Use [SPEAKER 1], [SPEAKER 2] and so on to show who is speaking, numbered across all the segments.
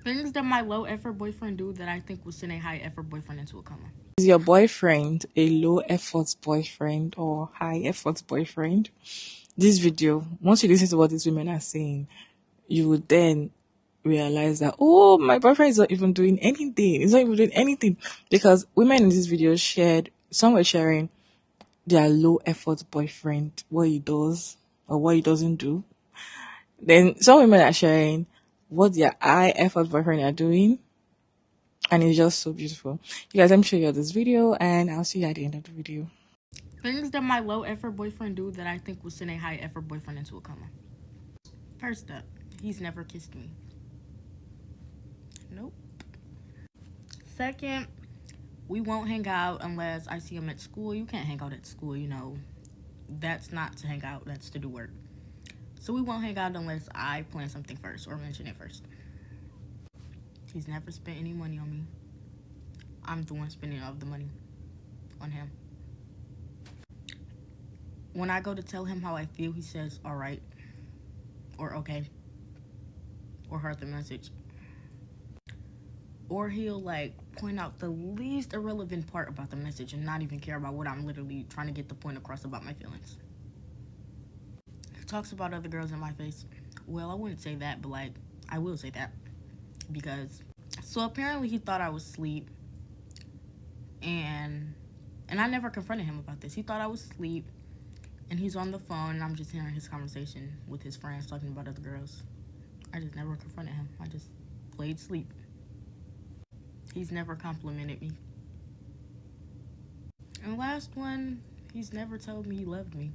[SPEAKER 1] Things that my low effort boyfriend do that I think will send a high effort boyfriend into a coma.
[SPEAKER 2] Is your boyfriend a low effort boyfriend or high effort boyfriend? This video, once you listen to what these women are saying, you would then realize that, oh, my boyfriend is not even doing anything. He's not even doing anything. Because women in this video some were sharing their low effort boyfriend, what he does or what he doesn't do. Then some women are sharing what their high effort boyfriend are doing. And it's just so beautiful. You guys, let me show you this video and I'll see you at the end of the video.
[SPEAKER 1] Things that my low effort boyfriend do that I think will send a high effort boyfriend into a coma. First up, he's never kissed me. Nope. Second, we won't hang out unless I see him at school. You can't hang out at school, you know. That's not to hang out, that's to do work. So we won't hang out unless I plan something first or mention it first. He's never spent any money on me. I'm the one spending all of the money on him. When I go to tell him how I feel, he says, all right, or okay, or heard the message. Or he'll point out the least irrelevant part about the message and not even care about what I'm literally trying to get the point across about my feelings. He talks about other girls in my face. Well, I wouldn't say that, but I will say that. Because, so apparently he thought I was asleep. And I never confronted him about this. He thought I was asleep. And he's on the phone and I'm just hearing his conversation with his friends talking about other girls. I just never confronted him. I just played sleep. He's never complimented me. And last one, he's never told me he loved me.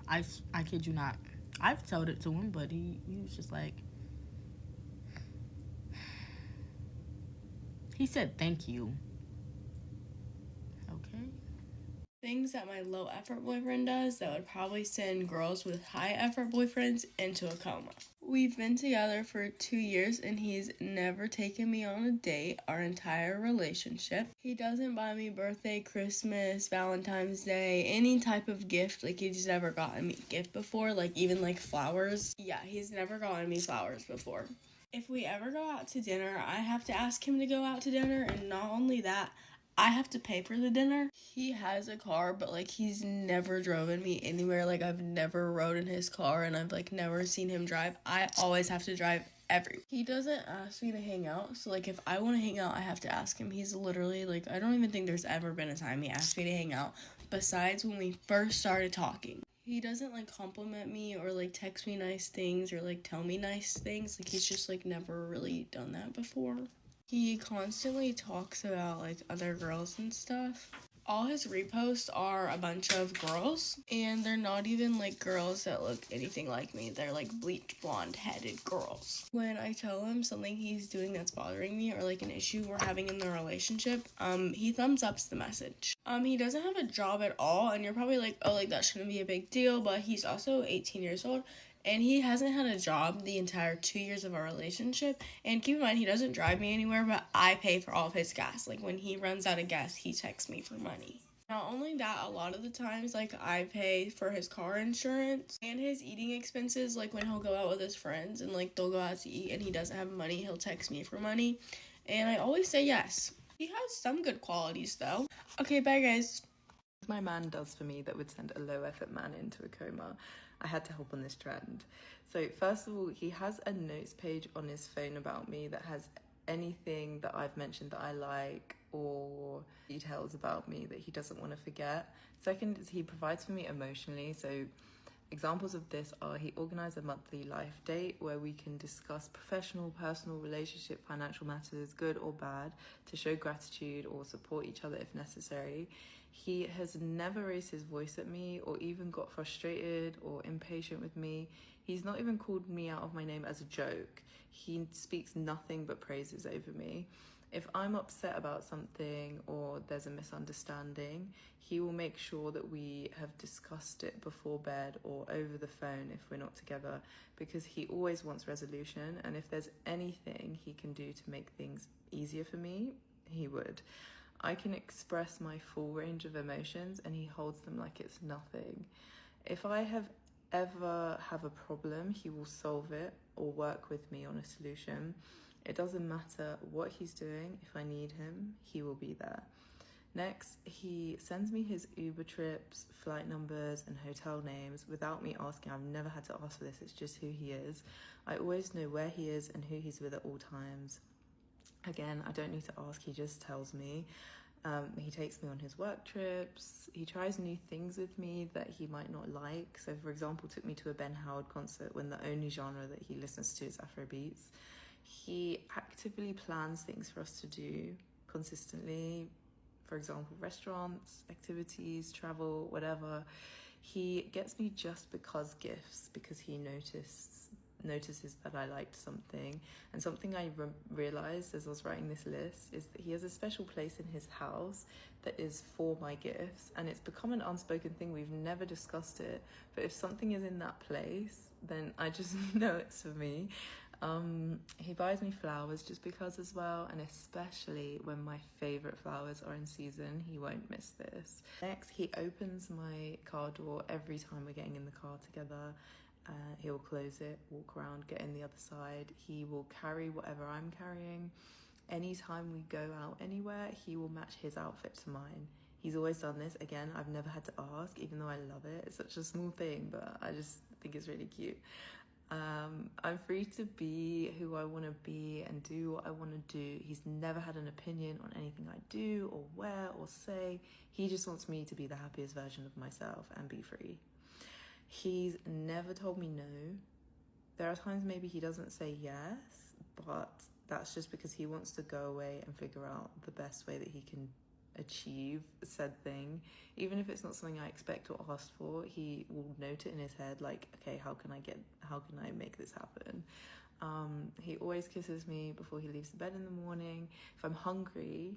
[SPEAKER 1] I kid you not. I've told it to him, but he was just like... He said thank you. Okay.
[SPEAKER 3] Things that my low effort boyfriend does that would probably send girls with high effort boyfriends into a coma. We've been together for 2 years and he's never taken me on a date our entire relationship. He doesn't buy me birthday, Christmas, Valentine's Day, any type of gift. He's never gotten me a gift before, even flowers. Yeah, he's never gotten me flowers before. If we ever go out to dinner, I have to ask him to go out to dinner, and not only that, I have to pay for the dinner. He has a car, but he's never driven me anywhere. I've never rode in his car and I've never seen him drive. I always have to drive everywhere. He doesn't ask me to hang out. So if I want to hang out, I have to ask him. He's literally I don't even think there's ever been a time he asked me to hang out besides when we first started talking. He doesn't compliment me or text me nice things or tell me nice things. He's just never really done that before. He constantly talks about other girls and stuff. All his reposts are a bunch of girls, and they're not even girls that look anything like me. They're bleach blonde headed girls. When I tell him something he's doing that's bothering me or an issue we're having in the relationship, he thumbs ups the message. He doesn't have a job at all, and you're probably oh, that shouldn't be a big deal, but he's also 18 years old. And he hasn't had a job the entire 2 years of our relationship. And keep in mind, he doesn't drive me anywhere, but I pay for all of his gas. When he runs out of gas, he texts me for money. Not only that, a lot of the times, I pay for his car insurance and his eating expenses. When he'll go out with his friends and, they'll go out to eat and he doesn't have money, he'll text me for money. And I always say yes. He has some good qualities, though. Okay, bye, guys.
[SPEAKER 4] My man does for me that would send a low effort man into a coma. I had to hop on this trend. So first of all, he has a notes page on his phone about me that has anything that I've mentioned that I like or details about me that he doesn't want to forget. Second is he provides for me emotionally. So examples of this are he organised a monthly life date where we can discuss professional, personal, relationship, financial matters, good or bad, to show gratitude or support each other if necessary. He has never raised his voice at me or even got frustrated or impatient with me. He's not even called me out of my name as a joke. He speaks nothing but praises over me. If I'm upset about something or there's a misunderstanding, he will make sure that we have discussed it before bed or over the phone if we're not together, because he always wants resolution, and if there's anything he can do to make things easier for me, he would. I can express my full range of emotions and he holds them like it's nothing. If I ever have a problem, he will solve it or work with me on a solution. It doesn't matter what he's doing. If I need him, he will be there. Next, he sends me his Uber trips, flight numbers, and hotel names without me asking. I've never had to ask for this, it's just who he is. I always know where he is and who he's with at all times. Again, I don't need to ask, he just tells me. He takes me on his work trips. He tries new things with me that he might not like. So, for example, took me to a Ben Howard concert when the only genre that he listens to is Afrobeats. He actively plans things for us to do consistently. For example, restaurants, activities, travel, whatever. He gets me just because gifts, because he notices that I liked something. And something I realized as I was writing this list is that he has a special place in his house that is for my gifts, and it's become an unspoken thing. We've never discussed it, but if something is in that place, then I just know it's for me. He buys me flowers just because as well, and especially when my favorite flowers are in season, he won't miss this. Next, he opens my car door every time we're getting in the car together. He'll close it, walk around, get in the other side. He will carry whatever I'm carrying. Anytime we go out anywhere, he will match his outfit to mine. He's always done this. Again, I've never had to ask, even though I love it. It's such a small thing, but I just think it's really cute. I'm free to be who I want to be and do what I want to do. He's never had an opinion on anything I do or wear or say. He just wants me to be the happiest version of myself and be free. He's never told me no. There are times maybe he doesn't say yes, but that's just because he wants to go away and figure out the best way that he can achieve said thing. Even if it's not something I expect or ask for, he will note it in his head, like, okay, how can I make this happen? He always kisses me before he leaves the bed in the morning. If I'm hungry,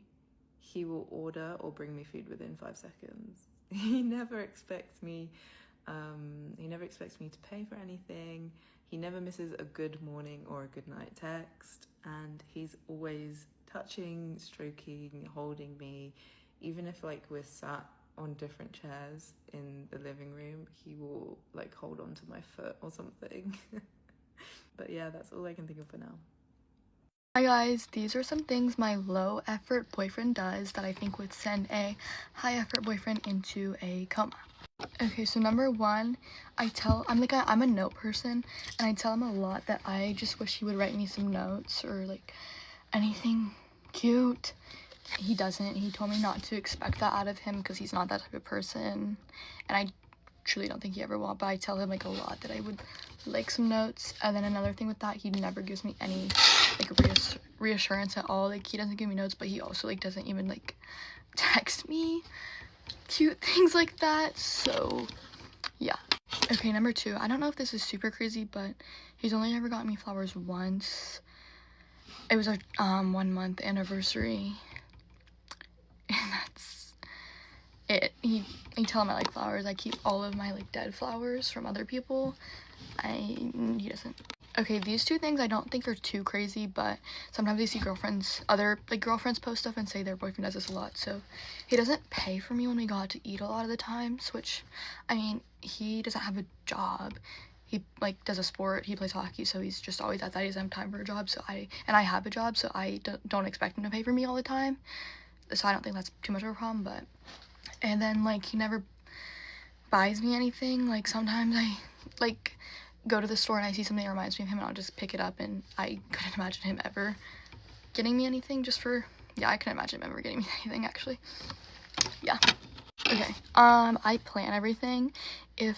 [SPEAKER 4] he will order or bring me food within 5 seconds. He never expects me to pay for anything. He never misses a good morning or a good night text, and he's always touching, stroking, holding me. Even if like we're sat on different chairs in the living room, he will like hold on to my foot or something. But yeah, that's all I can think of for now.
[SPEAKER 3] Hi guys, these are some things my low effort boyfriend does that I think would send a high effort boyfriend into a coma. Okay, so number one, I'm a note person, and I tell him a lot that I just wish he would write me some notes or like anything cute. He doesn't. He told me not to expect that out of him because he's not that type of person, and I truly don't think he ever will. But I tell him like a lot that I would like some notes. And then another thing with that, he never gives me any like reassurance at all. Like he doesn't give me notes, but he also like doesn't even like text me cute things like that. So yeah. Okay, number two, I don't know if this is super crazy, but he's only ever gotten me flowers once. It was our 1 month anniversary, and that's it. He tell him I like flowers. I keep all of my like dead flowers from other people. He doesn't. Okay, these two things I don't think are too crazy, but sometimes I see other girlfriends post stuff and say their boyfriend does this a lot. So he doesn't pay for me when we go out to eat a lot of the times, which, I mean, he doesn't have a job. He like does a sport, he plays hockey, so he's just always at that. He doesn't have time for a job, I have a job, so I don't expect him to pay for me all the time. So I don't think that's too much of a problem. But and then like he never buys me anything. Like sometimes I like go to the store and I see something that reminds me of him, and I'll just pick it up, and I couldn't imagine him ever getting me anything I couldn't imagine him ever getting me anything, actually. Yeah. Okay, I plan everything. If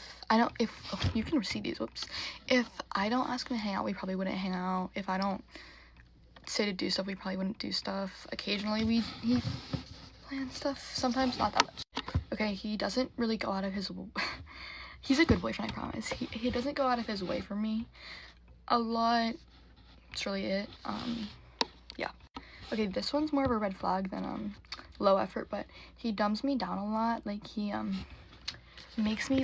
[SPEAKER 3] you can see these, whoops. If I don't ask him to hang out, we probably wouldn't hang out. If I don't say to do stuff, we probably wouldn't do stuff. Occasionally he plans stuff, sometimes not that much. Okay, he doesn't really go out of his he's a good boyfriend, I promise. He doesn't go out of his way for me a lot. That's really it. Yeah. Okay, this one's more of a red flag than low effort, but he dumbs me down a lot. Like he makes me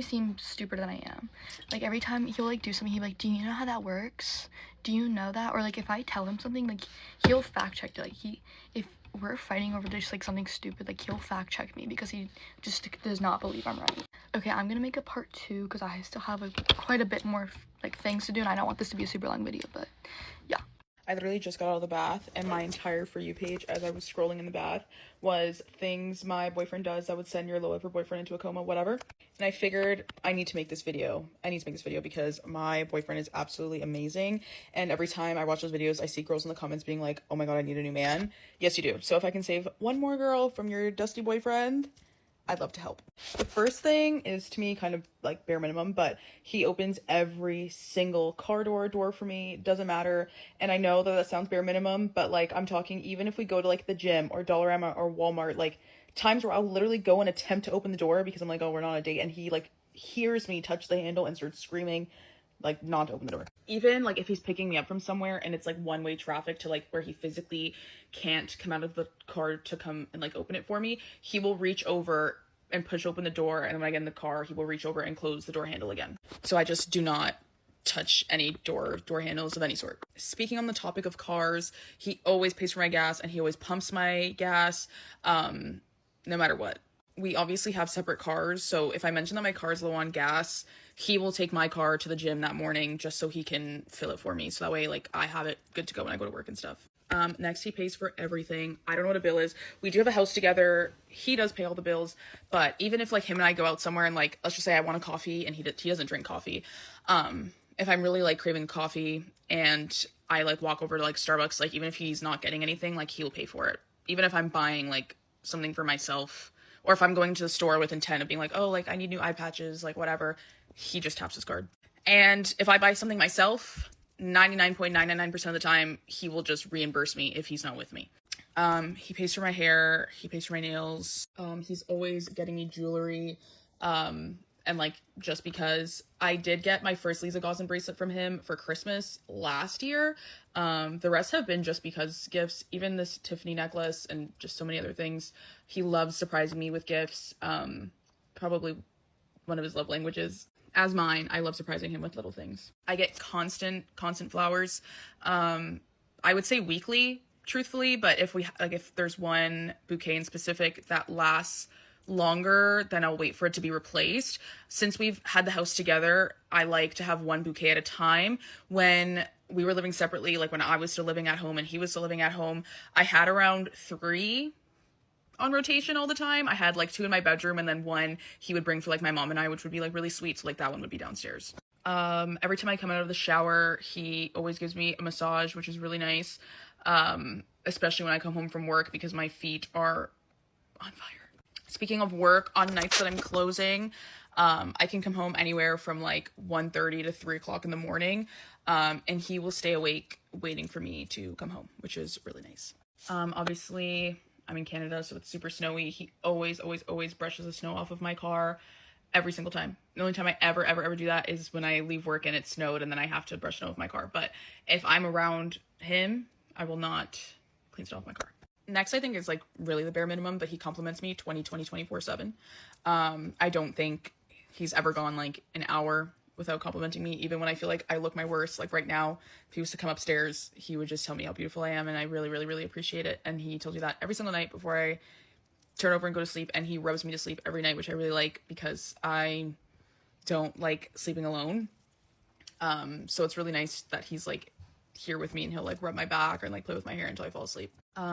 [SPEAKER 3] seem stupider than I am. Like every time he'll like do something, he'll be like, do you know how that works? Do you know that? Or like if I tell him something, like he'll fact check it. Like if we're fighting over just like something stupid, like he'll fact check me because he just does not believe I'm right. Okay, I'm gonna make a part 2 because I still have quite a bit more
[SPEAKER 5] like things to do, and I don't want this to be a super long video, but yeah.
[SPEAKER 6] I literally just got out of the bath, and my entire For You page as I was scrolling in the bath was things my boyfriend does that would send your low effort boyfriend into a coma, whatever. And I figured I need to make this video. Because my boyfriend is absolutely amazing. And every time I watch those videos, I see girls in the comments being like, oh my god, I need a new man. Yes, you do. So if I can save one more girl from your dusty boyfriend, I'd love to help. The first thing is, to me, kind of like bare minimum, but he opens every single car door for me. Doesn't matter. And I know that sounds bare minimum, but like, I'm talking even if we go to like the gym or Dollarama or Walmart, like times where I'll literally go and attempt to open the door because I'm like, oh, we're not on a date, and he like hears me touch the handle and starts screaming like not to open the door. Even like if he's picking me up from somewhere and it's like one-way traffic to like where he physically can't come out of the car to come and like open it for me, he will reach over and push open the door, and when I get in the car, he will reach over and close the door handle again. So I just do not touch any door handles of any sort. Speaking on the topic of cars, he always pays for my gas and he always pumps my gas, no matter what. We obviously have separate cars, so if I mention that my car is low on gas, he will take my car to the gym that morning just so he can fill it for me, so that way like I have it good to go when I go to work and stuff. Next, he pays for everything. I don't know what a bill is. We do have a house together. He does pay all the bills, but even if like him and I go out somewhere and like, let's just say I want a coffee and he doesn't drink coffee. If I'm really like craving coffee and I like walk over to like Starbucks, like even if he's not getting anything, like he'll pay for it. Even if I'm buying like something for myself, or if I'm going to the store with intent of being like, oh, like I need new eye patches, like whatever, he just taps his card. And if I buy something myself, 99.999% of the time, he will just reimburse me if he's not with me. He pays for my hair, he pays for my nails, he's always getting me jewelry, and like, just because I did get my first Lisa Gauzen bracelet from him for Christmas last year, the rest have been just because gifts, even this Tiffany necklace and just so many other things. He loves surprising me with gifts, probably one of his love languages. As mine, I love surprising him with little things. I get constant flowers. I would say weekly, truthfully, but if there's one bouquet in specific that lasts longer, then I'll wait for it to be replaced. Since we've had the house together, I like to have one bouquet at a time. When we were living separately, like when I was still living at home and he was still living at home, I had around 3 on rotation all the time. I had like 2 in my bedroom, and then 1 he would bring for like my mom and I, which would be like really sweet, so like that one would be downstairs. Every time I come out of the shower, he always gives me a massage, which is really nice, especially when I come home from work because my feet are on fire. Speaking of work, on nights that I'm closing, I can come home anywhere from like 1:30 to 3 o'clock in the morning, and he will stay awake waiting for me to come home, which is really nice. Obviously, I'm in Canada, so it's super snowy. He always brushes the snow off of my car every single time. The only time I ever do that is when I leave work and it snowed and then I have to brush snow off my car. But if I'm around him, I will not clean snow off my car. Next, I think is like really the bare minimum, but he compliments me 24/7. I don't think he's ever gone like an hour without complimenting me, even when I feel like I look my worst. Like right now, if he was to come upstairs, he would just tell me how beautiful I am, and I really appreciate it. And he tells me that every single night before I turn over and go to sleep, and he rubs me to sleep every night, which I really like because I don't like sleeping alone. So it's really nice that he's like here with me, and he'll like rub my back or like play with my hair until I fall asleep.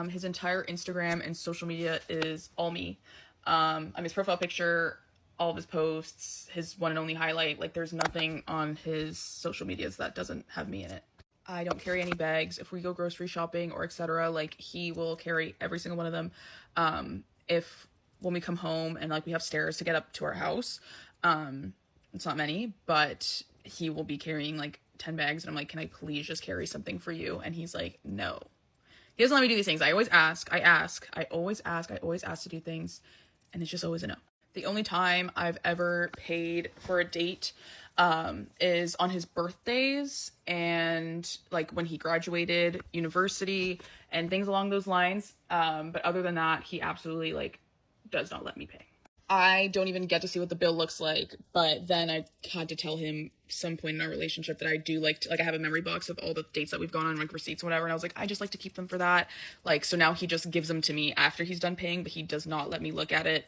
[SPEAKER 6] His entire Instagram and social media is all me. I'm his profile picture, all of his posts, his one and only highlight. Like there's nothing on his social medias that doesn't have me in it. I don't carry any bags. If we go grocery shopping or etc., like he will carry every single one of them. If when we come home and like we have stairs to get up to our house, it's not many, but he will be carrying like 10 bags, and I'm like, can I please just carry something for you? And he's like, no. He doesn't let me do these things. I always ask to do things, and it's just always a no. The only time I've ever paid for a date is on his birthdays and like when he graduated university and things along those lines. But other than that, he absolutely like does not let me pay. I don't even get to see what the bill looks like, but then I had to tell him some point in our relationship that I do like to, like I have a memory box of all the dates that we've gone on, like receipts and whatever, and I was like, I just like to keep them for that. Like, so now he just gives them to me after he's done paying, but he does not let me look at it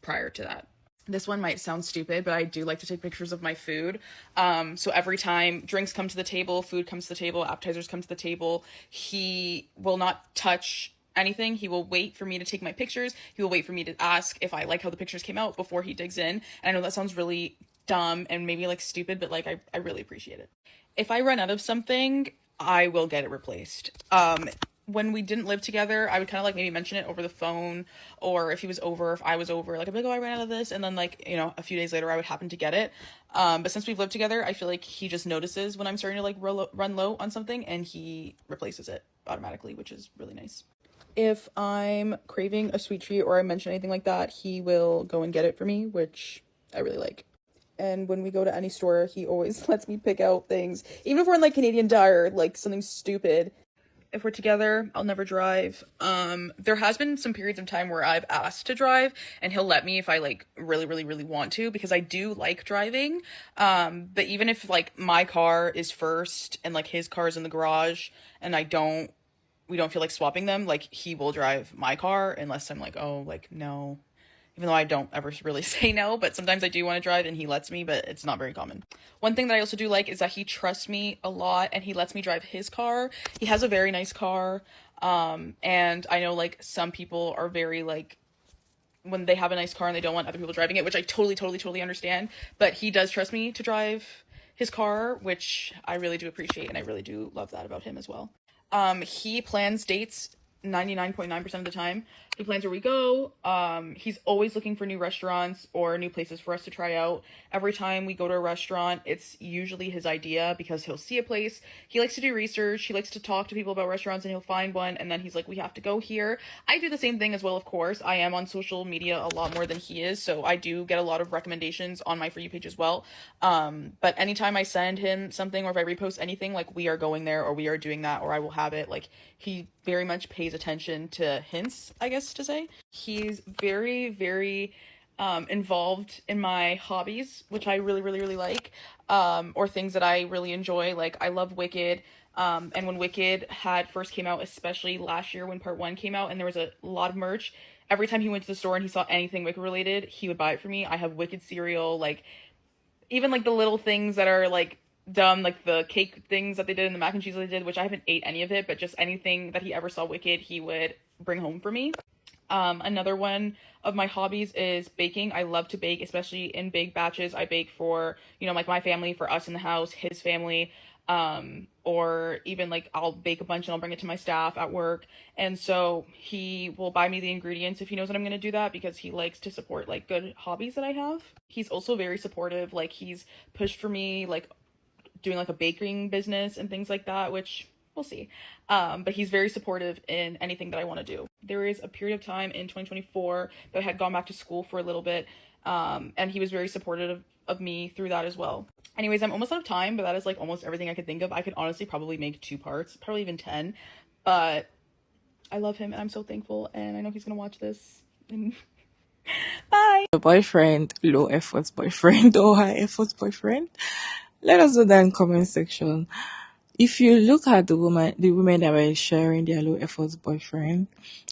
[SPEAKER 6] prior to that. This one might sound stupid, but I do like to take pictures of my food. So every time drinks come to the table, food comes to the table, appetizers come to the table, he will not touch anything. He will wait for me to take my pictures. He will wait for me to ask if I like how the pictures came out before he digs in. And I know that sounds really dumb and maybe like stupid, but like I really appreciate it. If I run out of something, I will get it replaced. When we didn't live together, I would kind of like maybe mention it over the phone, or if he was over, if I was over, like I'd be like, oh, I ran out of this, and then like, you know, a few days later I would happen to get it. But since we've lived together, I feel like he just notices when I'm starting to like run low on something, and he replaces it automatically, which is really nice. If I'm craving a sweet treat or I mention anything like that, he will go and get it for me, which I really like. And when we go to any store, he always lets me pick out things, even if we're in like Canadian Tire, like something stupid. If we're together, I'll never drive. There has been some periods of time where I've asked to drive, and he'll let me if I like really want to, because I do like driving. But even if like my car is first and like his car is in the garage and we don't feel like swapping them, like he will drive my car unless I'm like, oh, like no. Even though I don't ever really say no, but sometimes I do want to drive and he lets me, but it's not very common. One thing that I also do like is that he trusts me a lot and he lets me drive his car. He has a very nice car. And I know like some people are very like, when they have a nice car and they don't want other people driving it, which I totally understand, but he does trust me to drive his car, which I really do appreciate, and I really do love that about him as well. He plans dates 99.9% of the time. He plans where we go. He's always looking for new restaurants or new places for us to try out. Every time we go to a restaurant, it's usually his idea, because he'll see a place. He likes to do research. He likes to talk to people about restaurants, and he'll find one, and then he's like, we have to go here. I do the same thing as well, of course. I am on social media a lot more than he is, so I do get a lot of recommendations on my For You page as well. But anytime I send him something or if I repost anything, like we are going there or we are doing that or I will have it, like he very much pays attention to hints, I guess to say. He's very involved in my hobbies, which I really like, or things that I really enjoy. Like I love Wicked, and when Wicked had first came out, especially last year when part 1 came out and there was a lot of merch, every time he went to the store and he saw anything Wicked related, he would buy it for me. I have Wicked cereal, like even like the little things that are like dumb, like the cake things that they did and the mac and cheese that they did, which I haven't ate any of it, but just anything that he ever saw Wicked, he would bring home for me. Another one of my hobbies is baking. I love to bake, especially in big batches. I bake for, you know, like my family, for us in the house, his family, or even like I'll bake a bunch and I'll bring it to my staff at work. And so he will buy me the ingredients if he knows that I'm going to do that, because he likes to support like good hobbies that I have. He's also very supportive. Like he's pushed for me, like doing like a baking business and things like that, which we'll see. But he's very supportive in anything that I want to do. There is a period of time in 2024 that I had gone back to school for a little bit, and he was very supportive of me through that as well. Anyways, I'm almost out of time, but that is like almost everything I could think of. I could honestly probably make 2 parts, probably even 10, but I love him and I'm so thankful, and I know he's gonna watch this. And bye.
[SPEAKER 2] A boyfriend, low effort boyfriend or high effort boyfriend? Let us know that in comment section. If you look at the women that were sharing their low effort boyfriend,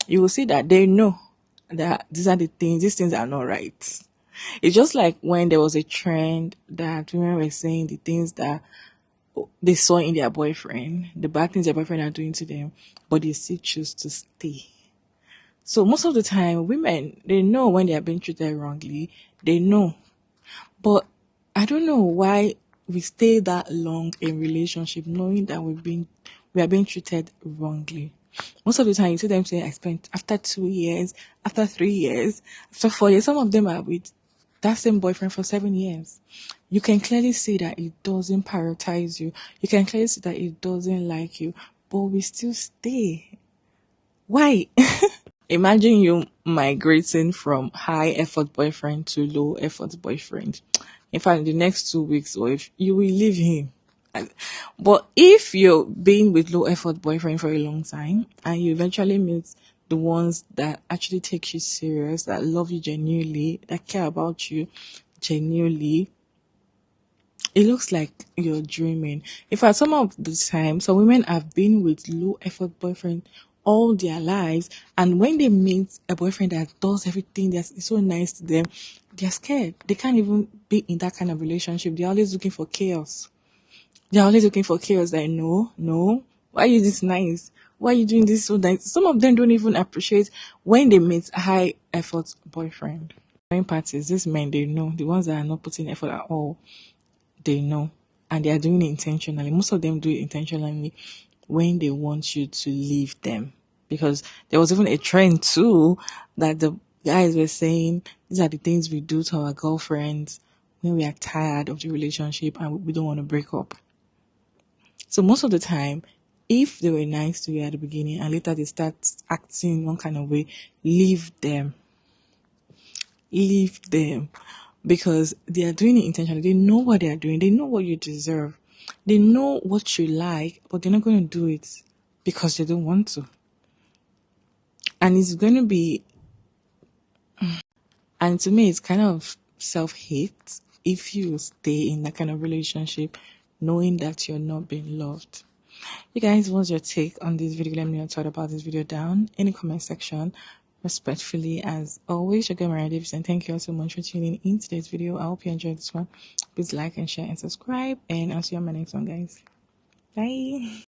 [SPEAKER 2] you will see that they know that these things are not right. It's just like when there was a trend that women were saying the things that they saw in their boyfriend, the bad things their boyfriend are doing to them, but they still choose to stay. So most of the time, women, they know when they are being treated wrongly. They know. But I don't know why we stay that long in relationship knowing that we are being treated wrongly. Most of the time, you see them say, I spent after 2 years, after 3 years, after 4 years. Some of them are with that same boyfriend for 7 years. You can clearly see that it doesn't prioritize you. You can clearly see that it doesn't like you, but we still stay. Why? Imagine you migrating from high effort boyfriend to low effort boyfriend. In fact, in the next 2 weeks, or if you will leave him. But if you're being with low effort boyfriend for a long time and you eventually meet the ones that actually take you serious, that love you genuinely, that care about you genuinely, it looks like you're dreaming. In fact, some of the time, some women have been with low effort boyfriend all their lives, and when they meet a boyfriend that does everything that's so nice to them, they're scared. They can't even be in that kind of relationship. They're always looking for chaos. They're always looking for chaos. Like, no, why are you this nice? Why are you doing this so nice? Some of them don't even appreciate when they meet a high effort boyfriend. Main parties, these men, they know. The ones that are not putting effort at all, they know. And they are doing it intentionally. Most of them do it intentionally when they want you to leave them. Because there was even a trend too that the guys were saying these are the things we do to our girlfriends when we are tired of the relationship and we don't want to break up. So most of the time, if they were nice to you at the beginning and later they start acting one kind of way, leave them. Leave them. Because they are doing it intentionally. They know what they are doing. They know what you deserve. They know what you like, but they're not going to do it because they don't want to. And it's going to be, and to me, it's kind of self-hate if you stay in that kind of relationship knowing that you're not being loved. You guys, what's your take on this video? Let me know your thought about this video down in the comment section. Respectfully, as always, your girl Mariah Davis, and thank you all so much for tuning in today's video. I hope you enjoyed this one. Please like and share and subscribe, and I'll see you on my next one, guys. Bye.